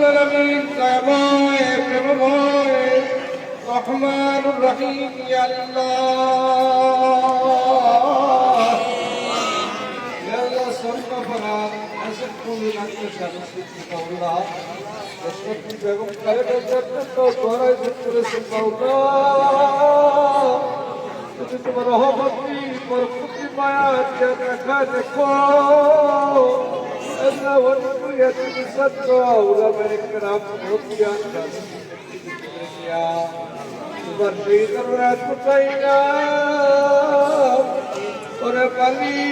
রব্বুল আলামিন দয়াময় প্রেমময় রহমানুর রহিম ইয়া আল্লাহ ইয়া আল্লাহ সর্বপরা আশকুল লাকা শারফিক আল্লাহ আশকুল বেগম খালেদা জিয়ার তো দোয়ায় করে সুবহানাল্লাহ তুমি তোমার রহমতি বরকতি মায়া দেখা দেখো أنا والقرية بصدقة ولما الكرام ربيا يا تبرئ ذرات مطينا ورقلي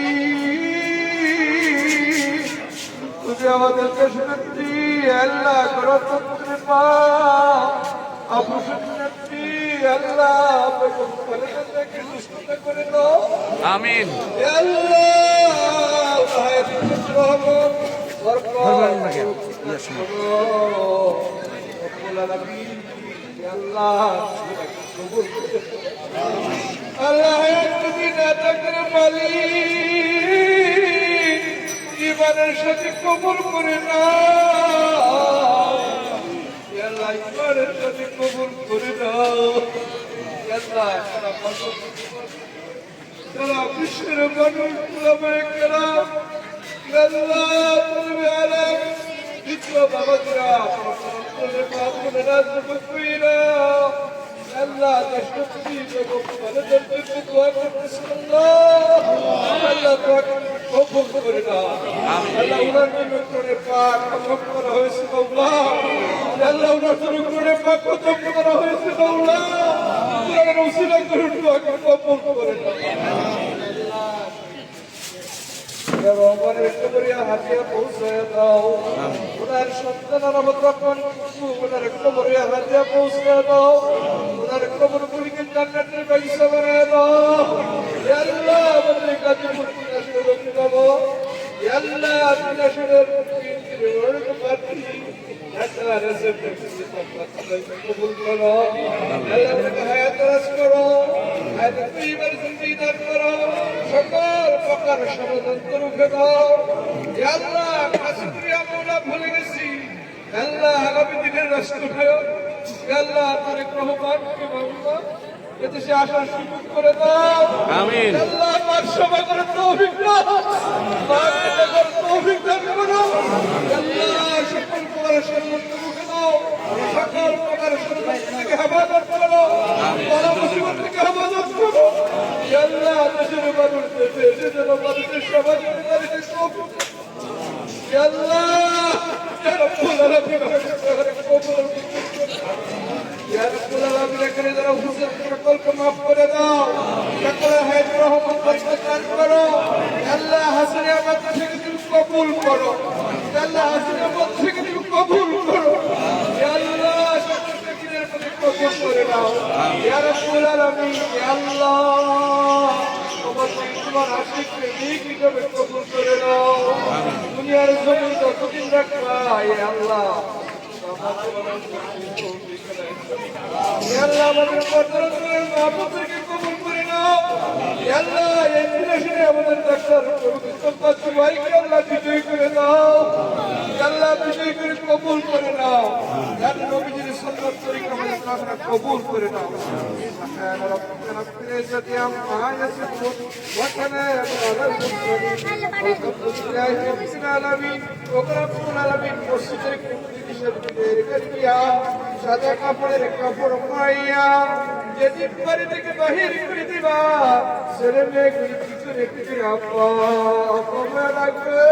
تجي আমাদের কৃষ্ণতি আল্লাহ করো কৃপা আপু কৃষ্ণতি আল্লাহ আপনি কলেজে দুষ্ট করে দাও আমিন আল্লাহ রহমত বরকত আল্লাহ কবুল আল্লাহ তুমি নাতকের মালিক জীবনের সাথে কবুল করে নাও আল্লাহ জীবনের সাথে কবুল করে নাও আল্লাহ সারা বিশ্বের মানুষ উলামায়ে কেরাম আল্লাহ তুমি আলেম দ্বিতীয় বাবাজিরা আপনাদের প্রার্থনা রাজনীতি কইরা আল্লাহ দেশভক্তি বেগম খালেদা জিয়ার দোয়া করতেছি আল্লাহ কবুল করে দাও আল্লাহ উনার নিকটে পাক খতম করা হয়েছে আল্লাহ আল্লাহ উনার নিকটে পাক খতম করা হয়েছে আল্লাহ উনার উসিলা করে দোয়া কবুল করে দাও হাতিয়া পৌঁছে দাও ওনার সন্তান ওনার কবরে হাতিয়া পৌঁছে দাও ওনার কবর গুলিকে জান্নাতের বাগিচা বানায় দাও আল্লাহ আমাদের কাছে মুক্তি দাও আল্লাহ বিনাশের কবুল করো আল্লাহ হায়াত রাজ করো জিন্দি দান করো সকল প্রকার ষড়যন্ত্র রুখে দাও আল্লাহ কাসুরিয়া মৌলা ভুলে গেছি আল্লাহ আগামী দিনের রাষ্ট্র আল্লাহ তারেক রহমানকে বাবা এদেশে আসার সুযোগ করে দাও আমিন আল্লাহ পাক সভা করে তৌফিক দাও পাক করে তৌফিক দান করো আল্লাহ সকল প্রকার ষড়যন্ত্র রুখে দাও সকল প্রকার ষড়যন্ত্র থেকে হেফাজত করো বড় মুসিবত থেকে হেফাজত করো আল্লাহ দেশের মানুষ দেশের মানুষের সভা করে তাদের তৌফিক আল্লাহ ইয়া রাব্বুল আলামিন কবুল ইয়া রাব্বুল আলামিন এখানে যারা হুজুর সকলকে মাফ করে দাও সকল হায়াত রহমত বরকত করো আল্লাহ হাসিনা মত থেকে তুমি কবুল করো আল্লাহ হাসিনা মত থেকে তুমি কবুল করো ইয়া আল্লাহ সকল ফকিরের প্রতি কবুল করে দাও ইয়া রাব্বুল আলামিন ইয়া আল্লাহ তোমার আশিককে নেক হিসেবে কবুল করে দাও দুনিয়ার জমিন যতদিন রাখবা ইয়া আল্লাহ আল্লাহ আমাদের পর্যটনের মহাপুত্রকে কবুল করে নাও আল্লাহ এই বিদেশে আমাদের ডাক্তার ভাইকে আল্লাহ বিজয়ী করে দাও আল্লাহ বিজয়ী করে কবুল করে নাও নবীজির সুন্নাত তরিকা আমাদের প্রার্থনা কবুল করে নাও ربنا اغفر لنا عما يصفون وسلام على المرسلين والحمد لله رب العالمين ورب العالمين মসজিদের সাদা কাপড়ের কাপড় পাইয়া যেদিন বাড়ি থেকে বাহির করে দিবা ছেলে মেয়ে পিছনে পিছনে আপা রাখবে